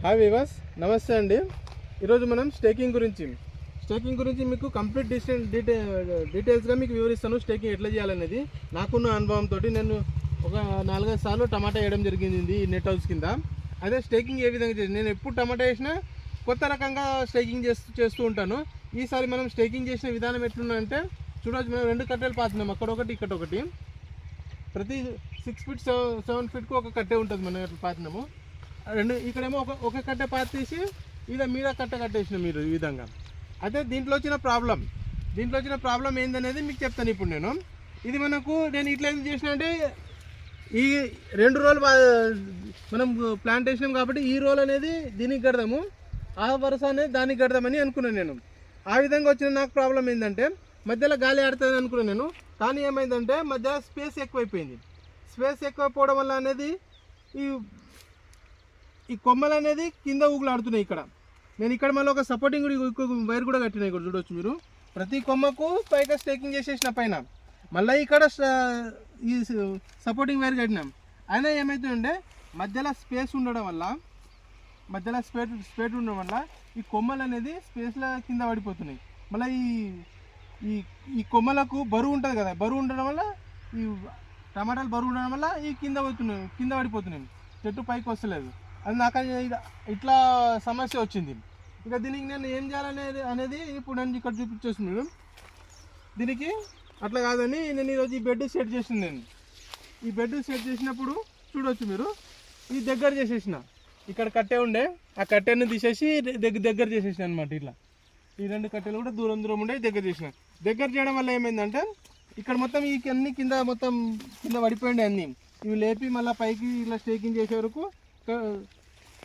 Hi weavers, నమస్తే అండి. ఈరోజు మనం స్టేకింగ్ గురించి మీకు కంప్లీట్ డీటెయిల్స్గా మీకు వివరిస్తాను. స్టేకింగ్ ఎట్లా చేయాలనేది నాకున్న అనుభవంతో నేను ఒక 4-5 సార్లు టమాటా వేయడం జరిగింది ఈ నెట్ హౌస్ కింద. అదే స్టేకింగ్ ఏ విధంగా చేసి నేను ఎప్పుడు టమాటా వేసినా కొత్త రకంగా స్టేకింగ్ చేస్తూ ఉంటాను. ఈసారి మనం స్టేకింగ్ చేసిన విధానం ఎట్లుందంటే చూడవచ్చు. మనం 2 కట్టెలు పాతున్నాం, అక్కడ ఒకటి ఇక్కడ ఒకటి. ప్రతి 6 ఫీట్ 7 ఫీట్కు ఒక కట్టె ఉంటుంది. మనం ఎట్లా పాతినాము ఇక్కడేమో ఒక కట్టె పాతేసి మీద కట్టె కట్టేసినాం మీరు ఈ విధంగా. అయితే దీంట్లో వచ్చిన ప్రాబ్లం ఏందనేది మీకు చెప్తాను ఇప్పుడు నేను. ఇది నేను ఇట్లా ఎందుకు చేసిన అంటే ఈ 2 రోలు మనం ప్లాంట్ వేసినాం కాబట్టి ఈ రోల్ అనేది దీనికి కడదాము, ఆ వరుస అనేది దానికి కడదామని అనుకున్నాను నేను. ఆ విధంగా వచ్చిన నాకు ప్రాబ్లం ఏంటంటే మధ్యలో గాలి ఆడుతుంది అనుకున్నాను నేను. కానీ ఏమైందంటే మధ్య స్పేస్ ఎక్కువైపోయింది. స్పేస్ ఎక్కువైపోవడం వల్ల అనేది ఈ కొమ్మలు అనేది కింద ఊగులాడుతున్నాయి. నేను ఇక్కడ మళ్ళీ ఒక సపోర్టింగ్ వైర్ కూడా కట్టినా. ఇక్కడ చూడవచ్చు మీరు. ప్రతి కొమ్మకు పైగా స్టేకింగ్ చేసేసిన పైన మళ్ళీ ఇక్కడ ఈ సపోర్టింగ్ వైర్ కట్టినాం. అయినా ఏమవుతుందంటే మధ్యలో స్పేస్ ఉండడం వల్ల ఈ కొమ్మలు అనేది స్పేస్లో కింద పడిపోతున్నాయి. మళ్ళీ ఈ కొమ్మలకు బరువు ఉంటుంది కదా, బరువు ఉండడం వల్ల ఈ టమాటాలు బరువు ఉండడం వల్ల ఈ కింద పడిపోతున్నాయి, చెట్టు పైకి వస్తలేదు. అది నాకు ఇట్లా సమస్య వచ్చింది. ఇక దీనికి నేను ఏం చేయాలనేది ఇప్పుడు నేను ఇక్కడ చూపించేస్తున్నాను. దీనికి అట్లా కాదని నేను ఈరోజు ఈ బెడ్ సెట్ చేసింది. ఈ బెడ్ సెట్ చేసినప్పుడు చూడవచ్చు మీరు, ఈ దగ్గర చేసేసిన. ఇక్కడ కట్టె ఉండే, ఆ కట్టెను తీసేసి దగ్గర చేసేసిన అనమాట. ఇట్లా ఈ 2 కట్టెలు కూడా దూరం ఉండే దగ్గర చేయడం వల్ల ఏమైందంటే ఇక్కడ మొత్తం ఈ అన్ని కింద పడిపోయింది. అన్నీ ఇవి లేపి మళ్ళీ పైకి ఇట్లా స్టేకింగ్ చేసే వరకు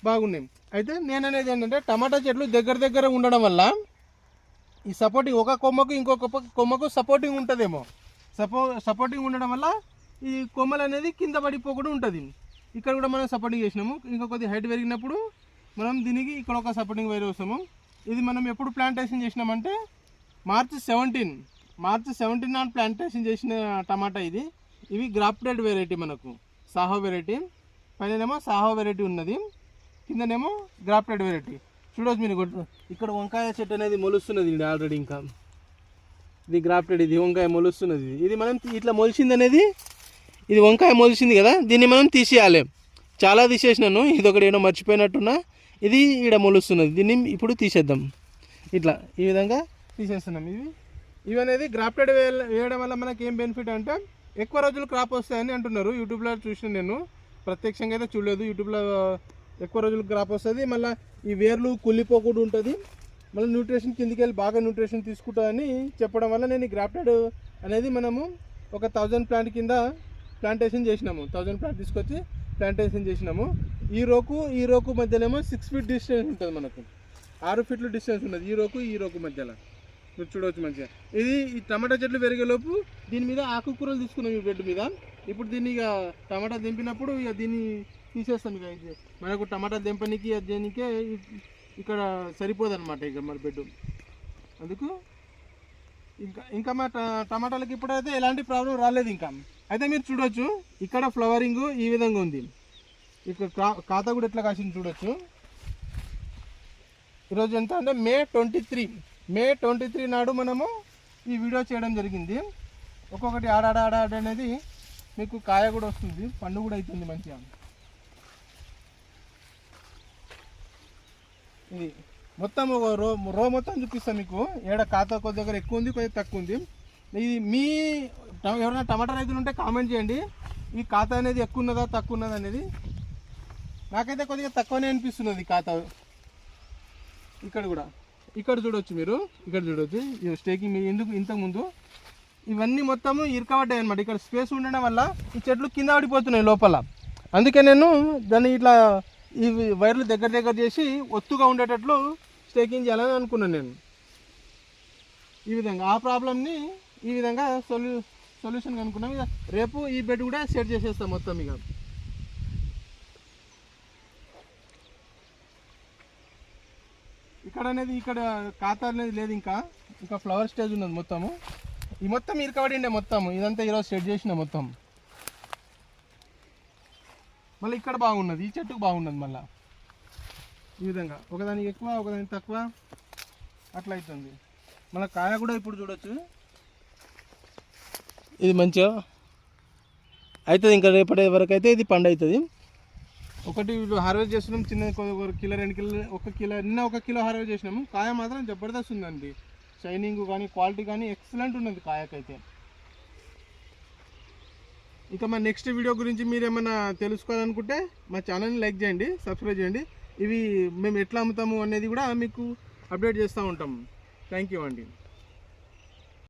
బాగున్నాయి. అయితే నేను అనేది ఏంటంటే టమాటా చెట్లు దగ్గర ఉండడం వల్ల ఈ సపోర్టింగ్ ఒక కొమ్మకు ఇంకొక కొమ్మకు సపోర్టింగ్ ఉంటుందేమో. సపోర్టింగ్ ఉండడం వల్ల ఈ కొమ్మలు అనేది కింద పడిపోకుండా ఉంటుంది. ఇక్కడ కూడా మనం సపోర్టింగ్ చేసినాము. ఇంకా కొద్దిగా హైట్ పెరిగినప్పుడు మనం దీనికి ఇక్కడ ఒక సపోర్టింగ్ వైర్ వస్తాము. ఇది మనం ఎప్పుడు ప్లాంటేషన్ చేసినామంటే మార్చి 17 నాడు ప్లాంటేషన్ చేసిన టమాటా ఇవి గ్రాఫ్టెడ్ వెరైటీ, మనకు సాహో వెరైటీ. పైననేమో సాహో వెరైటీ ఉన్నది, కిందనేమో గ్రాఫ్టెడ్ వెరైటీ. చూడవచ్చు మీరు. ఇక్కడ వంకాయ చెట్టు అనేది మొలుస్తున్నది ఆల్రెడీ. ఇంకా ఇది గ్రాఫ్టెడ్, ఇది వంకాయ మొలుస్తున్నది. ఇది మనం ఇట్లా మొలిచింది అనేది, ఇది వంకాయ మొలిచింది కదా, దీన్ని మనం తీసేయాలి. చాలా తీసేసినాను, ఇది ఒకటి ఏమో మర్చిపోయినట్టున్నా. ఇది ఈడ మొలుస్తున్నది, దీన్ని ఇప్పుడు తీసేద్దాం. ఇట్లా ఈ విధంగా తీసేస్తున్నాం. ఇవి అనేది గ్రాఫ్టెడ్ వేయడం వల్ల మనకి ఏం బెనిఫిట్ అంటే ఎక్కువ రోజులు క్రాప్ వస్తాయని అంటున్నారు. యూట్యూబ్లో చూసిన, నేను ప్రత్యక్షంగా అయితే చూడలేదు. యూట్యూబ్లో ఎక్కువ రోజులు క్రాప్ వస్తుంది, మళ్ళీ ఈ వేర్లు కుళ్ళిపోకుండా ఉంటుంది, మళ్ళీ న్యూట్రిషన్ కిందికి వెళ్ళి బాగా న్యూట్రిషన్ తీసుకుంటుందని చెప్పడం వల్ల నేను ఈ గ్రాఫ్టెడ్ అనేది మనము ఒక 1000 ప్లాంట్ కింద ప్లాంటేషన్ చేసినాము. 1000 ప్లాంట్ తీసుకొచ్చి ప్లాంటేషన్ చేసినాము. ఈ రోకు మధ్యలోమో 6 ఫీట్ డిస్టెన్స్ ఉంటుంది. మనకు 6 ఫీట్లు డిస్టెన్స్ ఉన్నది ఈ రోకు మధ్యలో. మీరు చూడవచ్చు మంచిగా. ఈ టమాటా చెట్లు పెరిగేలోపు దీని మీద ఆకుకూరలు తీసుకున్నాం ఈ బెడ్ మీద. ఇప్పుడు దీన్ని ఇక టమాటా దింపినప్పుడు ఇక దీన్ని తీసేస్తాం. ఇక మనకు టమాటా దింపనికి దేనికే ఇక్కడ సరిపోదు అనమాట ఇక మన బెడ్. అందుకు ఇంకా మా టమాటాలకి ఇప్పుడైతే ఎలాంటి ప్రాబ్లం రాలేదు ఇంకా. అయితే మీరు చూడవచ్చు, ఇక్కడ ఫ్లవరింగ్ ఈ విధంగా ఉంది. ఇక్కడ ఖాతా కూడా ఎట్లా కాసింది చూడవచ్చు. ఈరోజు ఎంత అంటే మే 23 నాడు మనము ఈ వీడియో చేయడం జరిగింది. ఒక్కొక్కటి ఆడాడ అనేది మీకు కాయ కూడా వస్తుంది, పండు కూడా అవుతుంది మంచిగా. ఇది మొత్తం ఒక రో మొత్తం చూపిస్తాను మీకు. ఏడ ఖాతా కొద్ది దగ్గర ఎక్కువ ఉంది, కొద్దిగా తక్కువ ఉంది. ఇది మీ ఎవరైనా టమాటా రైతులు ఉంటే కామెంట్ చేయండి, ఈ ఖాతా అనేది ఎక్కువ ఉన్నదా తక్కువ ఉన్నదా అనేది. నాకైతే కొద్దిగా తక్కువనే అనిపిస్తున్నది ఖాతా. ఇక్కడ చూడవచ్చు మీరు, ఈ స్టేకింగ్ ఎందుకు ఇంతకుముందు ఇవన్నీ మొత్తము ఇరకబడ్డాయి అనమాట. ఇక్కడ స్పేస్ ఉండడం వల్ల ఈ చెట్లు కింద పడిపోతున్నాయి లోపల. అందుకే నేను దాన్ని ఇట్లా ఈ వైర్లు దగ్గర చేసి ఒత్తుగా ఉండేటట్లు స్టేకింగ్ చేయాలని అనుకున్నాను నేను. ఈ విధంగా ఆ ప్రాబ్లమ్ని ఈ విధంగా సొల్యూషన్ అనుకున్నాం. ఇక రేపు ఈ బెడ్ కూడా సెట్ చేసేస్తాం మొత్తం. ఇక ఇక్కడ ఖాతా అనేది లేదు, ఇంకా ఫ్లవర్ స్టేజ్ ఉన్నది మొత్తము. ఈ మొత్తం ఇరకబడిండే మొత్తం ఇదంతా ఈరోజు సెట్ చేసిన మొత్తం. మళ్ళీ ఇక్కడ బాగున్నది, ఈ చెట్టుకు బాగున్నది. మళ్ళీ ఈ విధంగా ఒకదానికి ఎక్కువ ఒకదానికి తక్కువ అట్లా అవుతుంది. మన కాయ కూడా ఇప్పుడు చూడొచ్చు, ఇది మంచిగా అవుతుంది. ఇంకా రేపటి వరకు అయితే ఇది పండు అవుతుంది. ఒకటి హార్వెస్ట్ చేస్తున్నాం చిన్న కిలో 2 కిలో 1 కిలో నిన్న 1 కిలో హార్వెస్ట్ చేసినాము. కాయ మాత్రం జబర్దస్త్ ఉందండి, షైనింగ్ కానీ క్వాలిటీ కానీ ఎక్సలెంట్ ఉన్నది కాయకైతే. ఇంకా మా నెక్స్ట్ వీడియో గురించి మీరు ఏమైనా తెలుసుకోవాలనుకుంటే మా ఛానల్ని లైక్ చేయండి, సబ్స్క్రైబ్ చేయండి. ఇవి మేము ఎట్లా అమ్ముతాము అనేది కూడా మీకు అప్డేట్ చేస్తూ ఉంటాము. థ్యాంక్ యూ అండి.